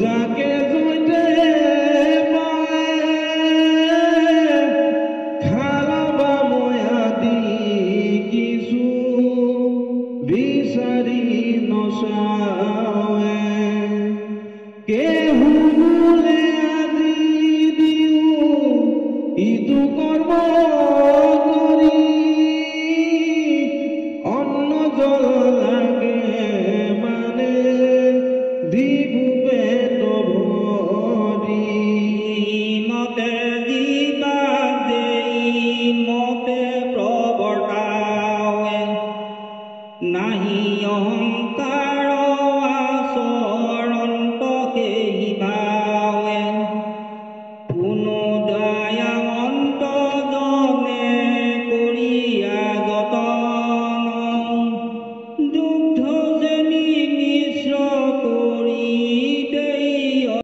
যাকে জইতে খালাবা মই আদি কিছু বিচাৰি নচাৱে কেহু বোলে আজি দিওঁ ইটো কৰ্ম কৰি অন্ন জল লাগে মানে দিবু পেট ভৰি মতে দিবা দেই মতে প্ৰৱৰ্তাৱে নাহি অহংকাৰ